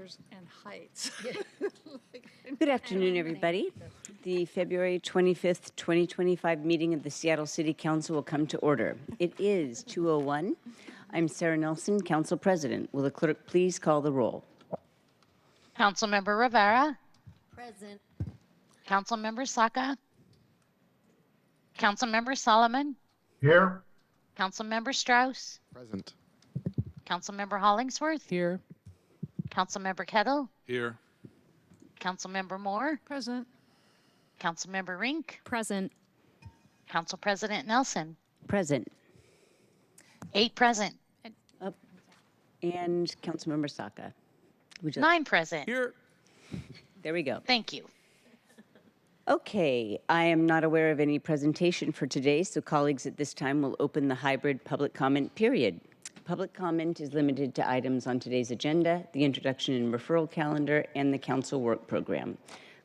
colors and heights. Good afternoon, everybody. The February 25th, 2025 meeting of the Seattle City Council will come to order. It is 2:01. I'm Sarah Nelson, Council President. Will the clerk please call the roll? Councilmember Rivera. Present. Councilmember Saka. Councilmember Solomon. Here. Councilmember Strauss. Present. Councilmember Hollingsworth. Here. Councilmember Kettle. Here. Councilmember Moore. Present. Councilmember Rink. Present. Council President Nelson. Present. 8 present. And Councilmember Saka. 9 present. Here. There we go. Thank you. Okay, I am not aware of any presentation for today, so colleagues at this time will open the hybrid public comment period. Public comment is limited to items on today's agenda, the introduction and referral calendar, and the council work program.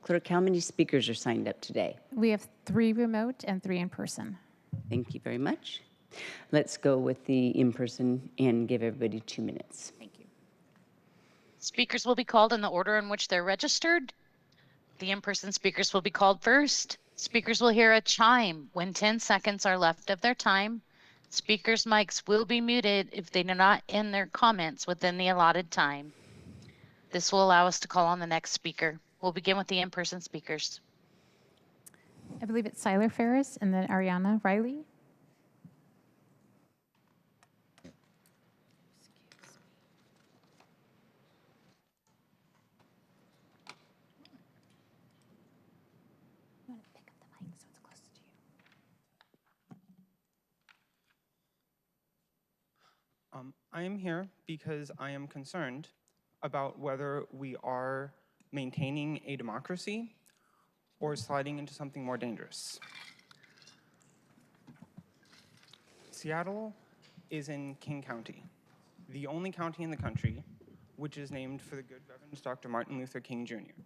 Clerk, how many speakers are signed up today? We have 3 remote and 3 in person. Thank you very much. Let's go with the in-person and give everybody 2 minutes. Thank you. Speakers will be called in the order in which they're registered. The in-person speakers will be called first. Speakers will hear a chime when 10 seconds are left of their time. Speakers' mics will be muted if they do not end their comments within the allotted time. This will allow us to call on the next speaker. We'll begin with the in-person speakers. I believe it's Siler Ferris and then Ariana Riley. I am here because I am concerned about whether we are maintaining a democracy or sliding into something more dangerous. Seattle is in King County, the only county in the country which is named for the good Reverend Dr. Martin Luther King Jr.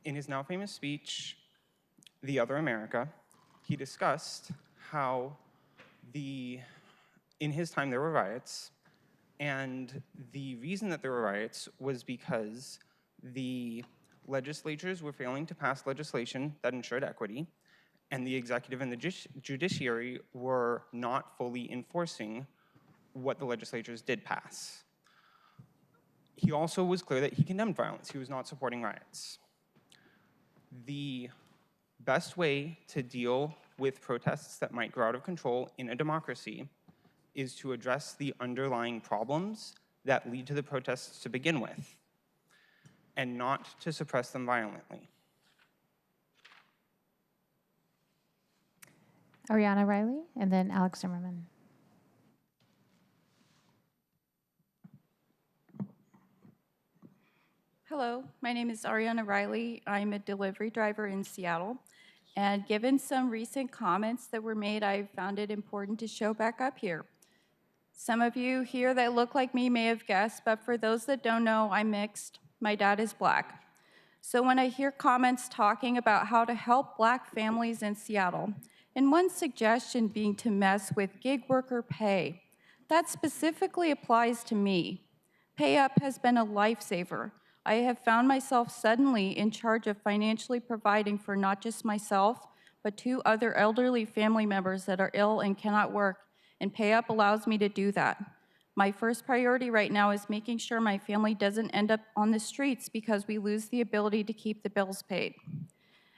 In his now famous speech, The Other America, he discussed how in his time there were riots, and the reason that there were riots was because the legislatures were failing to pass legislation that ensured equity, and the executive and the judiciary were not fully enforcing what the legislatures did pass. He also was clear that he condemned violence. He was not supporting riots. The best way to deal with protests that might grow out of control in a democracy is to address the underlying problems that lead to the protests to begin with, and not to suppress them violently. Ariana Riley and then Alex Zimmerman. Hello, my name is Ariana Riley. I'm a delivery driver in Seattle. And given some recent comments that were made, I found it important to show back up here. Some of you here that look like me may have guessed, but for those that don't know, I'm mixed. My dad is Black. So when I hear comments talking about how to help Black families in Seattle, and one suggestion being to mess with gig worker pay, that specifically applies to me. Pay Up has been a lifesaver. I have found myself suddenly in charge of financially providing for not just myself, but 2 other elderly family members that are ill and cannot work, and Pay Up allows me to do that. My first priority right now is making sure my family doesn't end up on the streets because we lose the ability to keep the bills paid.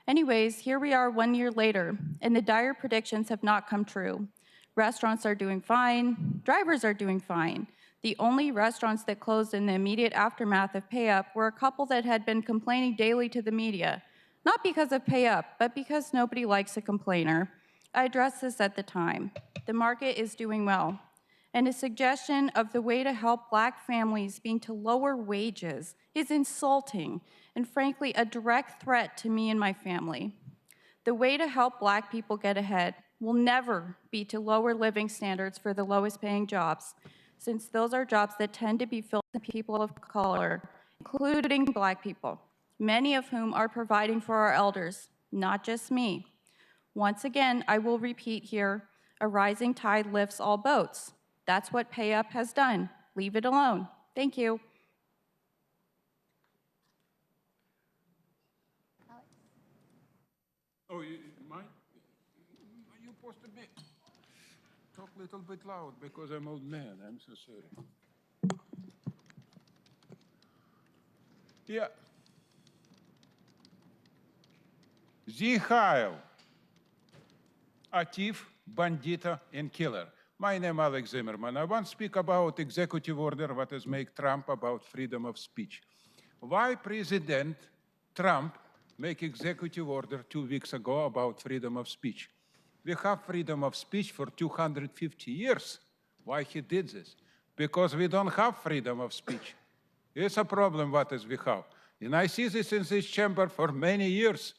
Anyways, here we are 1 year later, and the dire predictions have not come true. Restaurants are doing fine, drivers are doing fine. The only restaurants that closed in the immediate aftermath of Pay Up were a couple that had been complaining daily to the media, not because of Pay Up, but because nobody likes a complainer. I addressed this at the time. The market is doing well, and a suggestion of the way to help Black families being to lower wages is insulting and frankly a direct threat to me and my family. The way to help Black people get ahead will never be to lower living standards for the lowest paying jobs, since those are jobs that tend to be filled with people of color, including Black people, many of whom are providing for our elders, not just me. Once again, I will repeat here, a rising tide lifts all boats. That's what Pay Up has done. Leave it alone. Thank you. a little bit loud because I'm old man. I'm so sorry. Yeah. Sie Heil. A thief, bandita, and killer. My name is Alex Zimmerman. I want to speak about executive order what has made Trump about freedom of speech. Why President Trump make executive order 2 weeks ago about freedom of speech? We have freedom of speech for 250 years. Why he did this? Because we don't have freedom of speech. It's a problem what is we have. And I see this in this chamber for many years.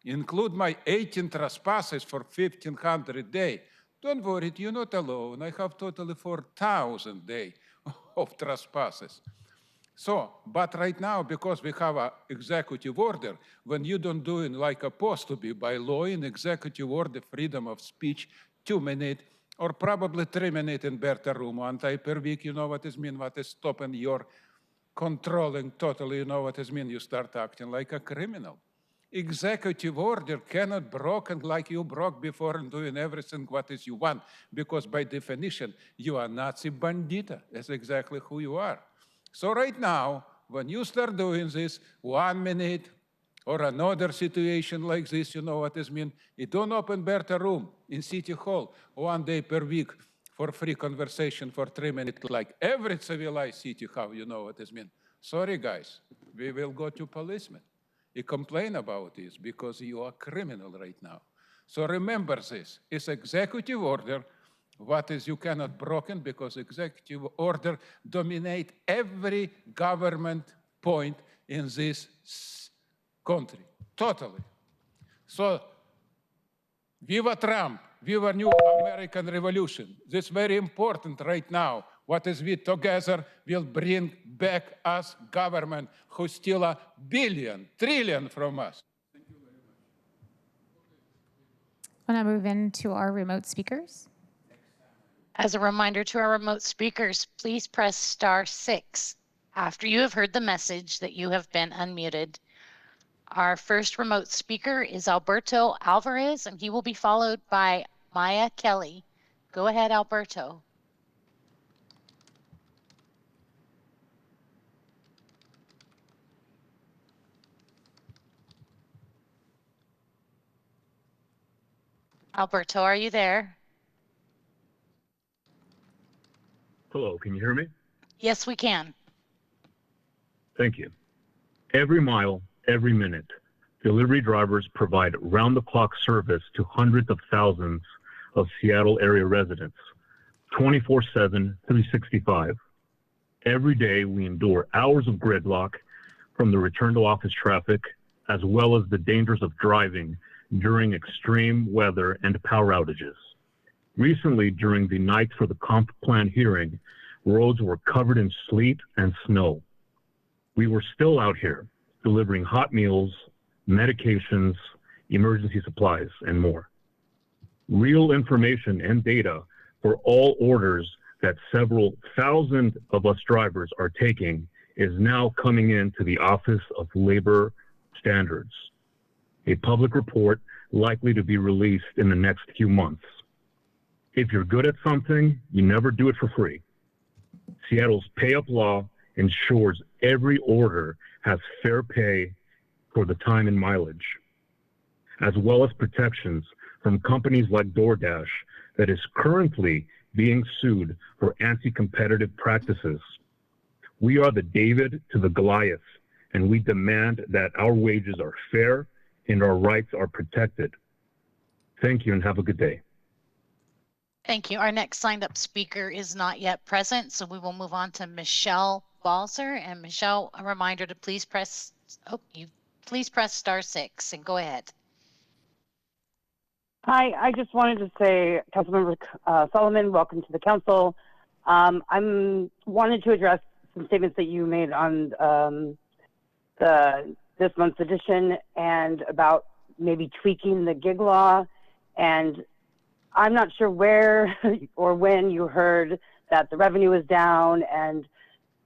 Include my 18 trespasses for 1,500 days. Don't worry, you're not alone. I have totally 4,000 days of trespasses. So, but right now, because we have an executive order, when you don't do it like supposed to be by law in executive order, freedom of speech, 2 minutes, or probably 3 minutes in better room, 1 time per week, you know what it means, what is stopping your controlling totally, you know what it means, you start acting like a criminal. Executive order cannot broken like you broke before and doing everything what is you want, because by definition, you are Nazi bandita. That's exactly who you are. So right now, when you start doing this, 1 minute or another situation like this, you know what it means, you don't open better room in City Hall 1 day per week for free conversation for 3 minutes, like every civilized city have, you know what it means. Sorry guys, we will go to policemen. You complain about this because you are criminal right now. So remember this, it's executive order, what is you cannot broken because executive order dominate every government point in this country, totally. So, viva Trump, viva new American Revolution. This is very important right now. What is we together will bring back us government who steal $1 billion, trillion from us. Thank you very much. We'll now move into our remote speakers. As a reminder to our remote speakers, please press *6 after you have heard the message that you have been unmuted. Our first remote speaker is Alberto Alvarez, and he will be followed by Maya Kelly. Go ahead, Alberto. Alberto, are you there? Hello, can you hear me? Yes, we can. Thank you. Every mile, every minute, delivery drivers provide round-the-clock service to hundreds of thousands of Seattle area residents, 24/7, 365. Every day, we endure hours of gridlock from the return to office traffic, as well as the dangers of driving during extreme weather and power outages. Recently, during the night for the comp plan hearing, roads were covered in sleet and snow. We were still out here delivering hot meals, medications, emergency supplies, and more. Real information and data for all orders that several thousand of us drivers are taking is now coming into the Office of Labor Standards, a public report likely to be released in the next few months. If you're good at something, you never do it for free. Seattle's pay-up law ensures every order has fair pay for the time and mileage, as well as protections from companies like DoorDash that is currently being sued for anti-competitive practices. We are the David to the Goliath, and we demand that our wages are fair and our rights are protected. Thank you and have a good day. Thank you. Our next signed up speaker is not yet present, so we will move on to Michelle Balzer. And Michelle, a reminder to please press *6 and go ahead. Hi, I just wanted to say, Councilmember Solomon, welcome to the council. I wanted to address some statements that you made on this month's edition and about maybe tweaking the gig law. And I'm not sure where or when you heard that the revenue was down and,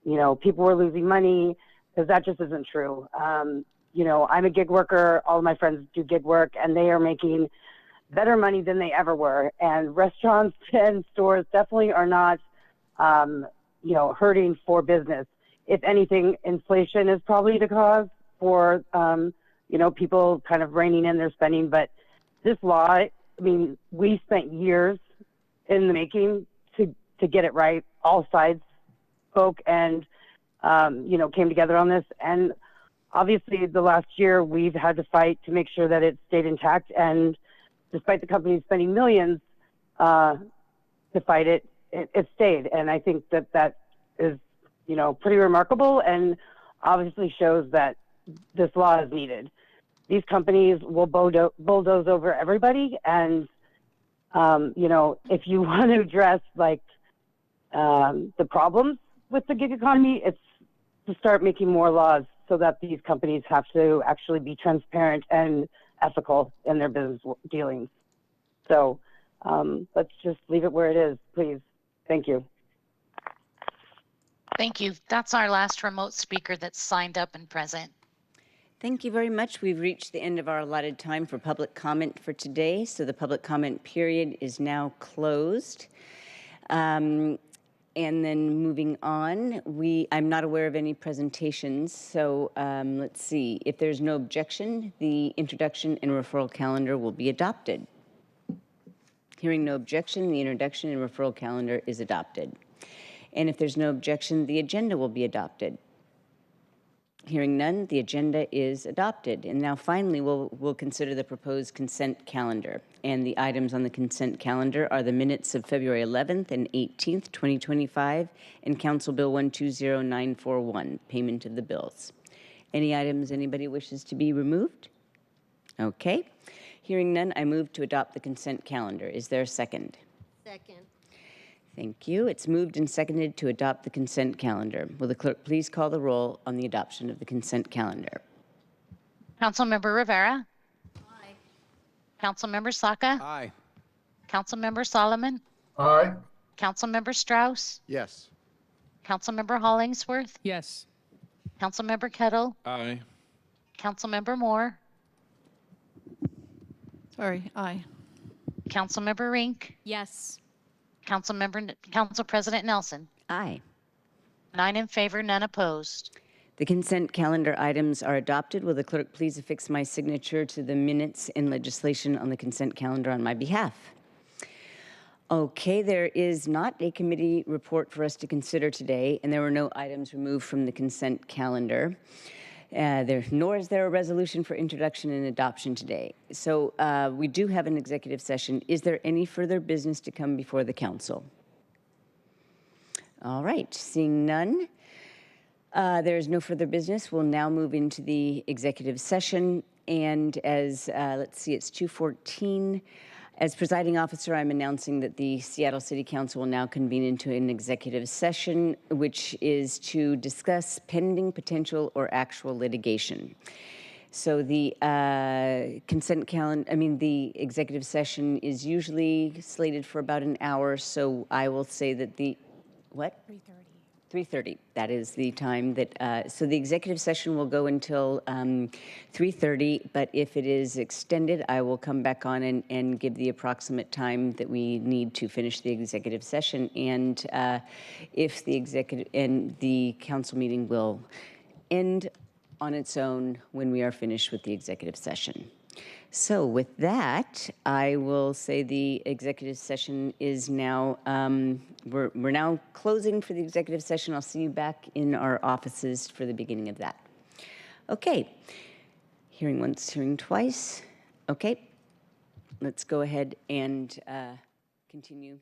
you know, people were losing money, because that just isn't true. You know, I'm a gig worker. All of my friends do gig work, and they are making better money than they ever were. And restaurants and stores definitely are not, hurting for business. If anything, inflation is probably the cause for, people kind of reining in their spending. But this law, I mean, we spent years in the making to get it right. All sides spoke and, came together on this. And obviously the last year we've had to fight to make sure that it stayed intact. And despite the company spending millions to fight it, it stayed. And I think that is, pretty remarkable and obviously shows that this law is needed. These companies will bulldoze over everybody. And, if you want to address the problems with the gig economy, it's to start making more laws so that these companies have to actually be transparent and ethical in their business dealings. So let's just leave it where it is, please. Thank you. Thank you. That's our last remote speaker that's signed up and present. Thank you very much. We've reached the end of our allotted time for public comment for today, so the public comment period is now closed. And then moving on, I'm not aware of any presentations, so let's see. If there's no objection, the introduction and referral calendar will be adopted. Hearing no objection, the introduction and referral calendar is adopted. And if there's no objection, the agenda will be adopted. Hearing none, the agenda is adopted. And now finally, we'll consider the proposed consent calendar. And the items on the consent calendar are the minutes of February 11th and 18th, 2025, and Council Bill 120941, payment of the bills. Any items anybody wishes to be removed? Okay. Hearing none, I move to adopt the consent calendar. Is there a second? Second. Thank you. It's moved and seconded to adopt the consent calendar. Will the clerk please call the roll on the adoption of the consent calendar? Councilmember Rivera. Aye. Councilmember Saka. Aye. Councilmember Solomon. Aye. Councilmember Strauss. Yes. Councilmember Hollingsworth. Yes. Councilmember Kettle. Aye. Councilmember Moore. Sorry, aye. Councilmember Rink. Yes. Council President Nelson. Aye. 9 in favor, none opposed. The consent calendar items are adopted. Will the clerk please affix my signature to the minutes and legislation on the consent calendar on my behalf? Okay, there is not a committee report for us to consider today, and there were no items removed from the consent calendar. Nor is there a resolution for introduction and adoption today. So we do have an executive session. Is there any further business to come before the council? All right, seeing none, there is no further business. We'll now move into the executive session. And as, let's see, it's 2:14. As presiding officer, I'm announcing that the Seattle City Council will now convene into an executive session, which is to discuss pending, potential, or actual litigation. So the consent calendar, the executive session is usually slated for about an hour. So I will say that 3:30. That is the time that, so the executive session will go until 3:30, but if it is extended, I will come back on and give the approximate time that we need to finish the executive session. And if the council meeting will end on its own when we are finished with the executive session. So with that, I will say the executive session is now, we're now closing for the executive session. I'll see you back in our offices for the beginning of that. Okay, hearing once, hearing twice. Okay, let's go ahead and continue.